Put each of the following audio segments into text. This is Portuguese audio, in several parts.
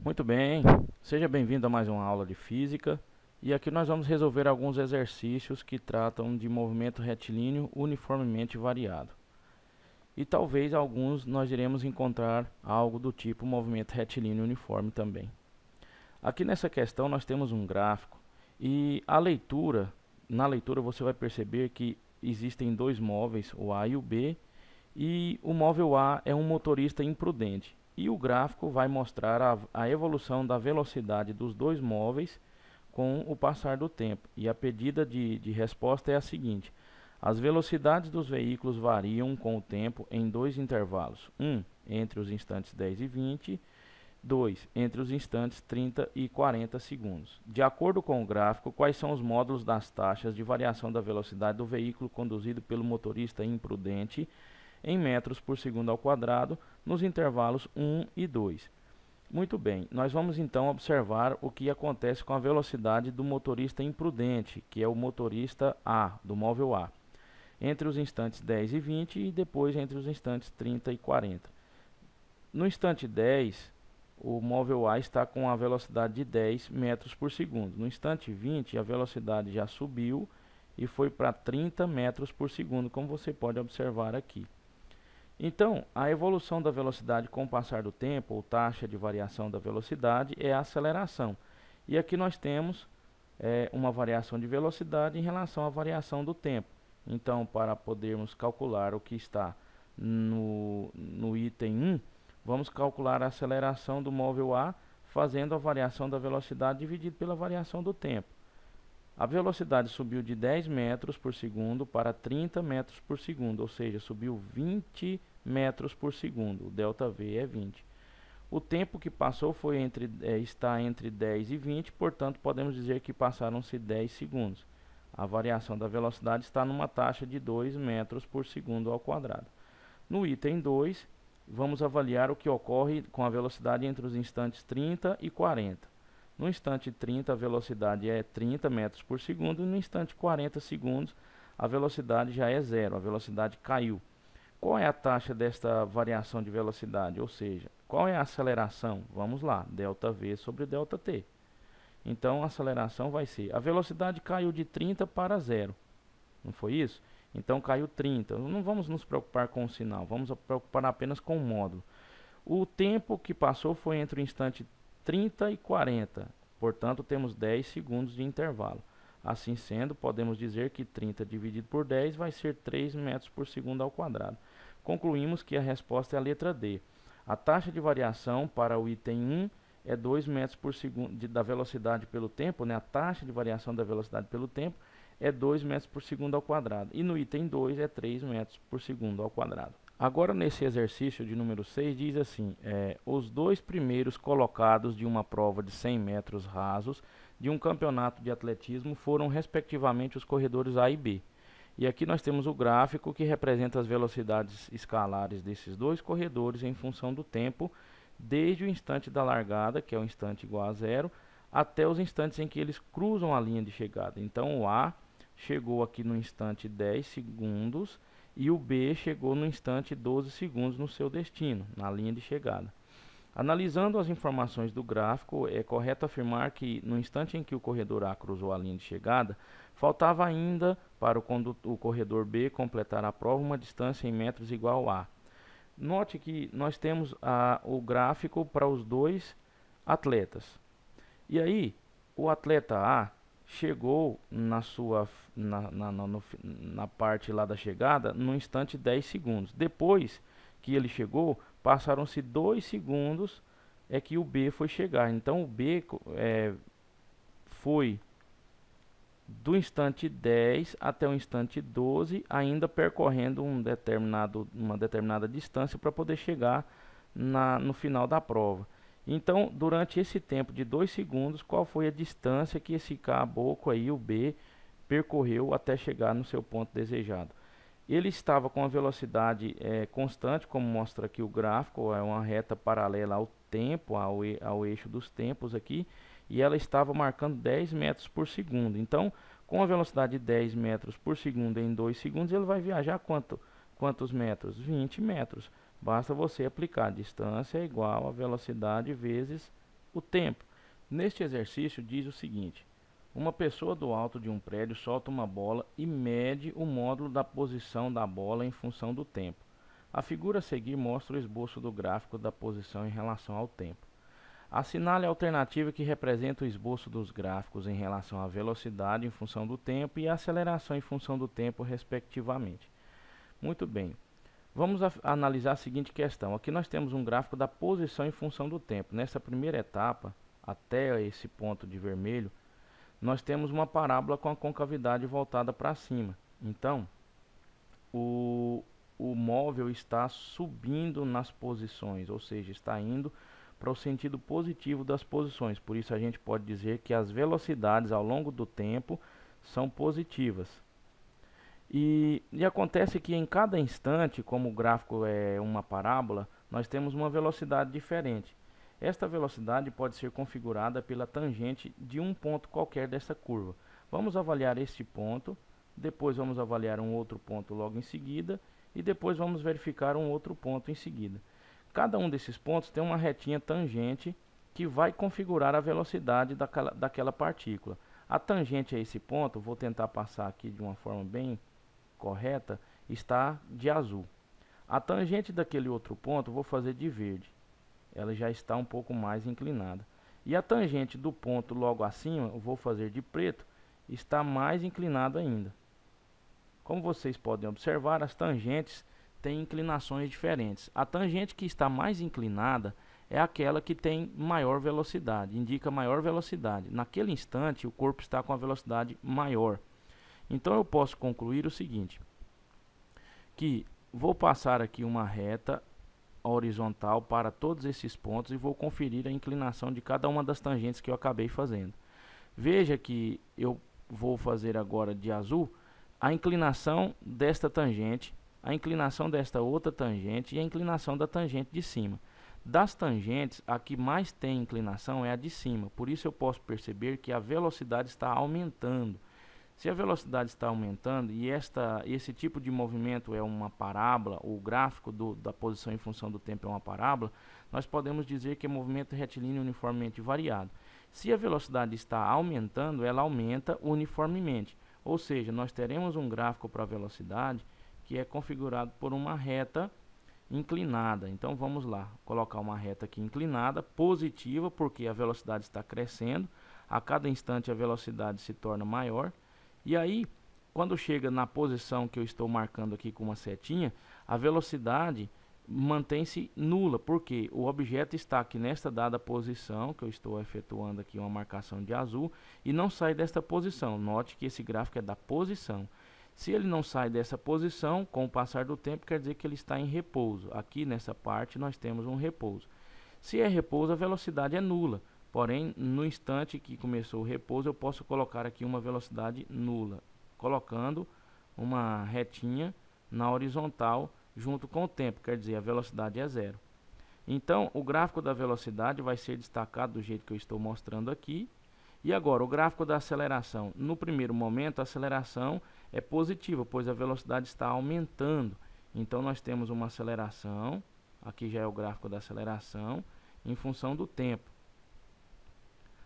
Muito bem, seja bem-vindo a mais uma aula de física e aqui nós vamos resolver alguns exercícios que tratam de movimento retilíneo uniformemente variado. E talvez alguns nós iremos encontrar algo do tipo movimento retilíneo uniforme também. Aqui nessa questão nós temos um gráfico e na leitura você vai perceber que existem dois móveis, o A e o B, e o móvel A é um motorista imprudente. E o gráfico vai mostrar a evolução da velocidade dos dois móveis com o passar do tempo. E a pedida de resposta é a seguinte: as velocidades dos veículos variam com o tempo em dois intervalos. Entre os instantes 10 e 20. 2. Entre os instantes 30 e 40 segundos. De acordo com o gráfico, quais são os módulos das taxas de variação da velocidade do veículo conduzido pelo motorista imprudente em metros por segundo ao quadrado nos intervalos 1 e 2. Muito bem, nós vamos então observar o que acontece com a velocidade do motorista imprudente, que é o motorista A, do móvel A, entre os instantes 10 e 20 e depois entre os instantes 30 e 40. No instante 10, o móvel A está com a velocidade de 10 metros por segundo. No instante 20, a velocidade já subiu e foi para 30 metros por segundo, como você pode observar aqui. Então, a evolução da velocidade com o passar do tempo, ou taxa de variação da velocidade, é a aceleração. E aqui nós temos uma variação de velocidade em relação à variação do tempo. Então, para podermos calcular o que está no item 1, vamos calcular a aceleração do móvel A fazendo a variação da velocidade dividido pela variação do tempo. A velocidade subiu de 10 metros por segundo para 30 metros por segundo, ou seja, subiu 20 metros por segundo. O ΔV é 20. O tempo que passou está entre 10 e 20, portanto, podemos dizer que passaram-se 10 segundos. A variação da velocidade está numa taxa de 2 metros por segundo ao quadrado. No item 2, vamos avaliar o que ocorre com a velocidade entre os instantes 30 e 40. No instante 30, a velocidade é 30 metros por segundo e no instante 40 segundos, a velocidade já é zero, a velocidade caiu. Qual é a taxa desta variação de velocidade? Ou seja, qual é a aceleração? Vamos lá, ΔV sobre ΔT. Então, a aceleração vai ser, a velocidade caiu de 30 para zero, não foi isso? Então, caiu 30. Não vamos nos preocupar com o sinal, vamos nos preocupar apenas com o módulo. O tempo que passou foi entre o instante 30 e 40, portanto temos 10 segundos de intervalo. Assim sendo, podemos dizer que 30 dividido por 10 vai ser 3 metros por segundo ao quadrado. Concluímos que a resposta é a letra D. A taxa de variação para o item 1 é 2 metros por segundo da velocidade pelo tempo, né? A taxa de variação da velocidade pelo tempo é 2 metros por segundo ao quadrado. E no item 2 é 3 metros por segundo ao quadrado. Agora, nesse exercício de número 6, diz assim: os dois primeiros colocados de uma prova de 100 metros rasos de um campeonato de atletismo foram, respectivamente, os corredores A e B. E aqui nós temos o gráfico que representa as velocidades escalares desses dois corredores em função do tempo, desde o instante da largada, que é o instante igual a zero, até os instantes em que eles cruzam a linha de chegada. Então, o A chegou aqui no instante 10 segundos, e o B chegou no instante 12 segundos no seu destino, na linha de chegada. Analisando as informações do gráfico, é correto afirmar que no instante em que o corredor A cruzou a linha de chegada, faltava ainda para o corredor B completar a prova uma distância em metros igual a. Note que nós temos o gráfico para os dois atletas. E aí, o atleta A chegou na parte lá da chegada no instante 10 segundos. Depois que ele chegou, passaram-se 2 segundos que o B foi chegar. Então o B foi do instante 10 até o instante 12, ainda percorrendo uma determinada distância para poder chegar no final da prova. Então, durante esse tempo de 2 segundos, qual foi a distância que esse caboclo aí, o B, percorreu até chegar no seu ponto desejado? Ele estava com a velocidade constante, como mostra aqui o gráfico, é uma reta paralela ao tempo, ao eixo dos tempos aqui, e ela estava marcando 10 metros por segundo. Então, com a velocidade de 10 metros por segundo em 2 segundos, ele vai viajar quantos metros? 20 metros. Basta você aplicar: distância é igual a velocidade vezes O tempo. Neste exercício diz o seguinte: uma pessoa do alto de um prédio solta uma bola e mede o módulo da posição da bola em função do tempo. A figura a seguir mostra o esboço do gráfico da posição em relação ao tempo. Assinale a alternativa que representa o esboço dos gráficos em relação à velocidade em função do tempo e a aceleração em função do tempo, respectivamente. Muito bem. Vamos analisar a seguinte questão. Aqui nós temos um gráfico da posição em função do tempo. Nessa primeira etapa, até esse ponto de vermelho, nós temos uma parábola com a concavidade voltada para cima. Então, o móvel está subindo nas posições, ou seja, está indo para o sentido positivo das posições. Por isso a gente pode dizer que as velocidades ao longo do tempo são positivas. E acontece que em cada instante, como o gráfico é uma parábola, nós temos uma velocidade diferente. Esta velocidade pode ser configurada pela tangente de um ponto qualquer dessa curva. Vamos avaliar este ponto, depois vamos avaliar um outro ponto logo em seguida, e depois vamos verificar um outro ponto em seguida. Cada um desses pontos tem uma retinha tangente que vai configurar a velocidade daquela partícula. A tangente a esse ponto, vou tentar passar aqui de uma forma bem correta, está de azul. A tangente daquele outro ponto vou fazer de verde. Ela já está um pouco mais inclinada. E a tangente do ponto logo acima, vou fazer de preto, está mais inclinada ainda. Como vocês podem observar, as tangentes têm inclinações diferentes. A tangente que está mais inclinada é aquela que tem maior velocidade, indica maior velocidade. Naquele instante, o corpo está com a velocidade maior. Então eu posso concluir o seguinte, que vou passar aqui uma reta horizontal para todos esses pontos e vou conferir a inclinação de cada uma das tangentes que eu acabei fazendo. Veja que eu vou fazer agora de azul a inclinação desta tangente, a inclinação desta outra tangente e a inclinação da tangente de cima. Das tangentes, a que mais tem inclinação é a de cima, por isso eu posso perceber que a velocidade está aumentando. Se a velocidade está aumentando e esse tipo de movimento é uma parábola, o gráfico da posição em função do tempo é uma parábola, nós podemos dizer que é movimento retilíneo uniformemente variado. Se a velocidade está aumentando, ela aumenta uniformemente, ou seja, nós teremos um gráfico para a velocidade que é configurado por uma reta inclinada. Então vamos lá, colocar uma reta aqui inclinada, positiva, porque a velocidade está crescendo, a cada instante a velocidade se torna maior. E aí, quando chega na posição que eu estou marcando aqui com uma setinha, a velocidade mantém-se nula, porque o objeto está aqui nesta dada posição, que eu estou efetuando aqui uma marcação de azul, e não sai desta posição. Note que esse gráfico é da posição. Se ele não sai dessa posição, com o passar do tempo, quer dizer que ele está em repouso. Aqui nessa parte nós temos um repouso. Se é repouso, a velocidade é nula. Porém, no instante que começou o repouso, eu posso colocar aqui uma velocidade nula, colocando uma retinha na horizontal junto com o tempo, quer dizer, a velocidade é zero. Então, o gráfico da velocidade vai ser destacado do jeito que eu estou mostrando aqui. E agora, o gráfico da aceleração. No primeiro momento, a aceleração é positiva, pois a velocidade está aumentando. Então, nós temos uma aceleração, aqui já é o gráfico da aceleração, em função do tempo.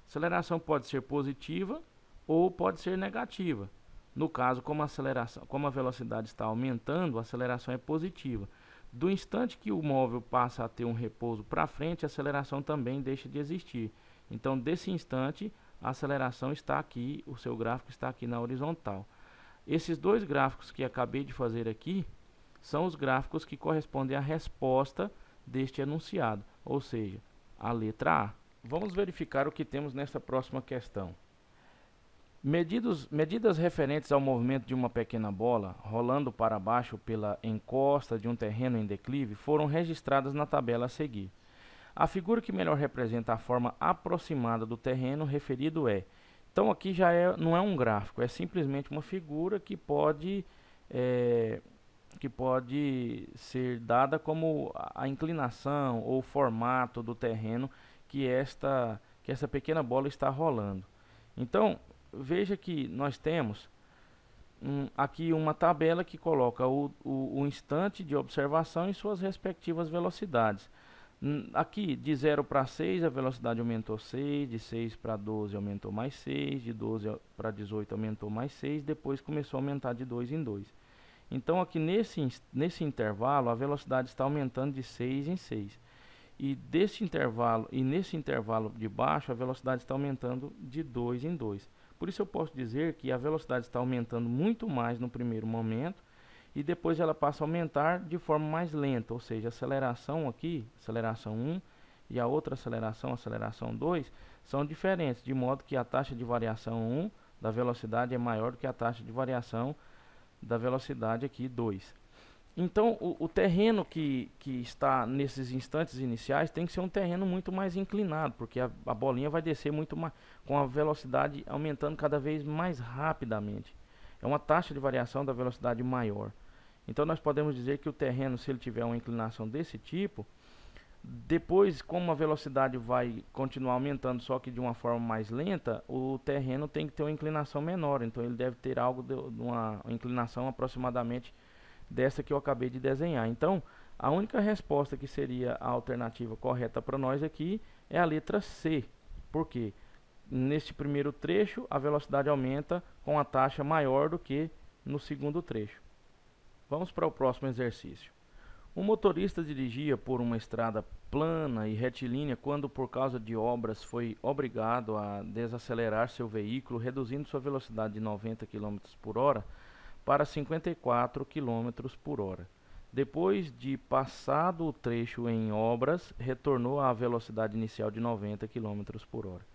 Aceleração pode ser positiva ou pode ser negativa. No caso, como a velocidade está aumentando, a aceleração é positiva. Do instante que o móvel passa a ter um repouso para frente, a aceleração também deixa de existir. Então, desse instante, a aceleração está aqui, o seu gráfico está aqui na horizontal. Esses dois gráficos que acabei de fazer aqui são os gráficos que correspondem à resposta deste enunciado, ou seja, a letra A. Vamos verificar o que temos nesta próxima questão. Medidas referentes ao movimento de uma pequena bola rolando para baixo pela encosta de um terreno em declive foram registradas na tabela a seguir. A figura que melhor representa a forma aproximada do terreno referido é. Então aqui já não é um gráfico, é simplesmente uma figura que pode ser dada como a inclinação ou formato do terreno que essa pequena bola está rolando. Então, veja que nós temos aqui uma tabela que coloca o instante de observação e suas respectivas velocidades. Aqui, de 0 para 6, a velocidade aumentou 6, de 6 para 12 aumentou mais 6, de 12 para 18 aumentou mais 6, depois começou a aumentar de 2 em 2. Então, aqui nesse intervalo, a velocidade está aumentando de 6 em 6. E nesse intervalo de baixo, a velocidade está aumentando de 2 em 2. Por isso eu posso dizer que a velocidade está aumentando muito mais no primeiro momento e depois ela passa a aumentar de forma mais lenta, ou seja, a aceleração aqui, aceleração 1, e a outra aceleração, aceleração 2, são diferentes, de modo que a taxa de variação 1 da velocidade é maior do que a taxa de variação da velocidade aqui 2. Então, o terreno que está nesses instantes iniciais tem que ser um terreno muito mais inclinado, porque a bolinha vai descer muito mais, com a velocidade aumentando cada vez mais rapidamente. É uma taxa de variação da velocidade maior. Então, nós podemos dizer que o terreno, se ele tiver uma inclinação desse tipo, depois, como a velocidade vai continuar aumentando, só que de uma forma mais lenta, o terreno tem que ter uma inclinação menor. Então, ele deve ter algo de uma inclinação aproximadamente dessa que eu acabei de desenhar. Então, a única resposta que seria a alternativa correta para nós aqui é a letra C. Por quê? Neste primeiro trecho, a velocidade aumenta com a taxa maior do que no segundo trecho. Vamos para o próximo exercício. Um motorista dirigia por uma estrada plana e retilínea quando, por causa de obras, foi obrigado a desacelerar seu veículo, reduzindo sua velocidade de 90 km por hora para 54 km por hora. Depois de passado o trecho em obras, retornou à velocidade inicial de 90 km por hora.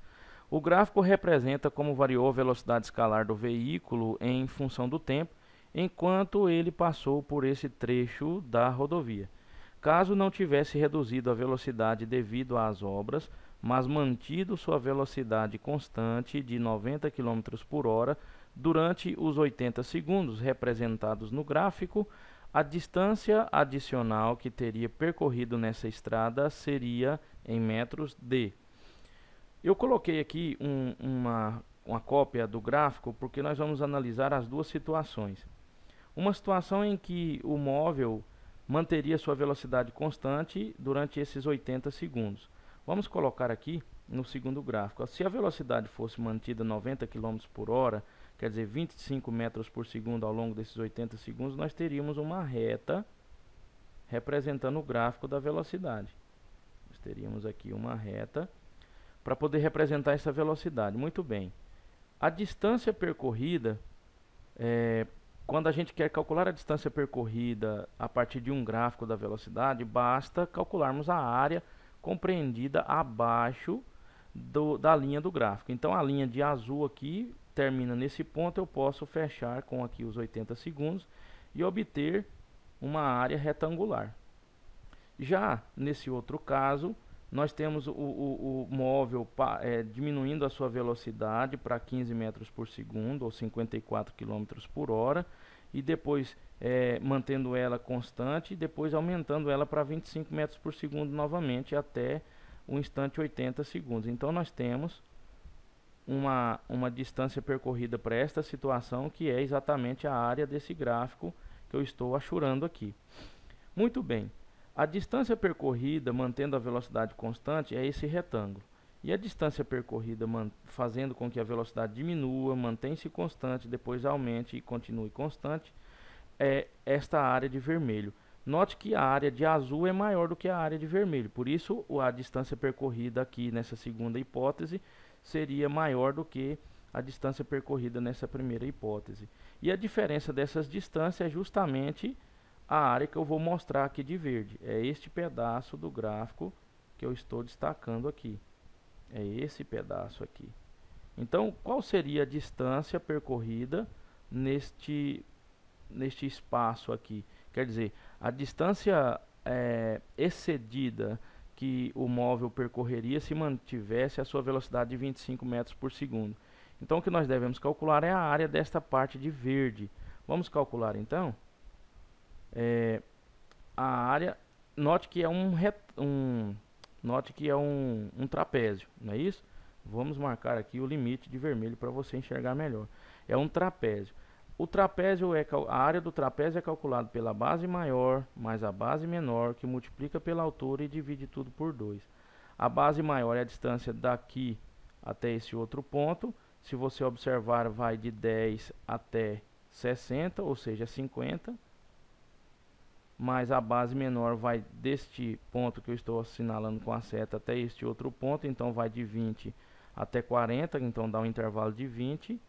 O gráfico representa como variou a velocidade escalar do veículo em função do tempo, enquanto ele passou por esse trecho da rodovia. Caso não tivesse reduzido a velocidade devido às obras, mas mantido sua velocidade constante de 90 km por hora durante os 80 segundos representados no gráfico, a distância adicional que teria percorrido nessa estrada seria em metros de... Eu coloquei aqui uma cópia do gráfico porque nós vamos analisar as duas situações. Uma situação em que o móvel manteria sua velocidade constante durante esses 80 segundos. Vamos colocar aqui no segundo gráfico. Se a velocidade fosse mantida 90 km por hora, quer dizer 25 metros por segundo ao longo desses 80 segundos, nós teríamos uma reta representando o gráfico da velocidade. Nós teríamos aqui uma reta para poder representar essa velocidade. Muito bem. A distância percorrida, quando a gente quer calcular a distância percorrida a partir de um gráfico da velocidade, basta calcularmos a área compreendida abaixo da linha do gráfico. Então, a linha de azul aqui termina nesse ponto, eu posso fechar com aqui os 80 segundos e obter uma área retangular. Já nesse outro caso, nós temos o móvel diminuindo a sua velocidade para 15 metros por segundo ou 54 km por hora e depois mantendo ela constante e depois aumentando ela para 25 metros por segundo novamente até o instante 80 segundos. Então nós temos uma distância percorrida para esta situação que é exatamente a área desse gráfico que eu estou achurando aqui. Muito bem. A distância percorrida mantendo a velocidade constante é esse retângulo. E a distância percorrida fazendo com que a velocidade diminua, mantenha-se constante, depois aumente e continue constante, é esta área de vermelho. Note que a área de azul é maior do que a área de vermelho. Por isso, a distância percorrida aqui nessa segunda hipótese seria maior do que a distância percorrida nessa primeira hipótese. E a diferença dessas distâncias é justamente a área que eu vou mostrar aqui de verde. É este pedaço do gráfico que eu estou destacando aqui. É esse pedaço aqui. Então, qual seria a distância percorrida neste espaço aqui? Quer dizer, a distância excedida que o móvel percorreria se mantivesse a sua velocidade de 25 metros por segundo. Então, o que nós devemos calcular é a área desta parte de verde. Vamos calcular então? A área, note que é um trapézio, não é isso? Vamos marcar aqui o limite de vermelho para você enxergar melhor. É um trapézio. O trapézio a área do trapézio é calculada pela base maior mais a base menor, que multiplica pela altura e divide tudo por 2. A base maior é a distância daqui até esse outro ponto. Se você observar, vai de 10 até 60, ou seja, 50. Mais a base menor vai deste ponto que eu estou assinalando com a seta até este outro ponto, então vai de 20 até 40, então dá um intervalo de 20,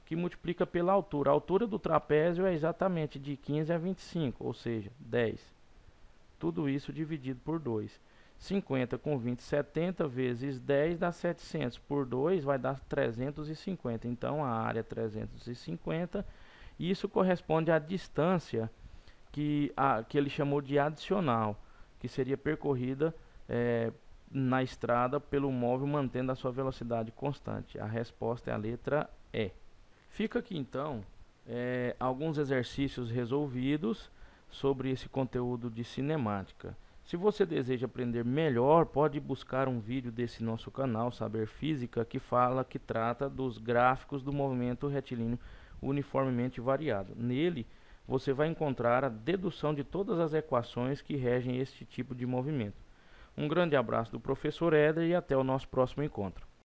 que multiplica pela altura. A altura do trapézio é exatamente de 15 a 25, ou seja, 10. Tudo isso dividido por 2. 50 com 20, 70 vezes 10 dá 700, por 2 vai dar 350. Então a área é 350, e isso corresponde à distância que ele chamou de adicional, que seria percorrida na estrada pelo móvel mantendo a sua velocidade constante. A resposta é a letra E. Fica aqui então alguns exercícios resolvidos sobre esse conteúdo de cinemática. Se você deseja aprender melhor, pode buscar um vídeo desse nosso canal, Saber Física, que trata dos gráficos do movimento retilíneo uniformemente variado. Nele, você vai encontrar a dedução de todas as equações que regem este tipo de movimento. Um grande abraço do professor Éder e até o nosso próximo encontro.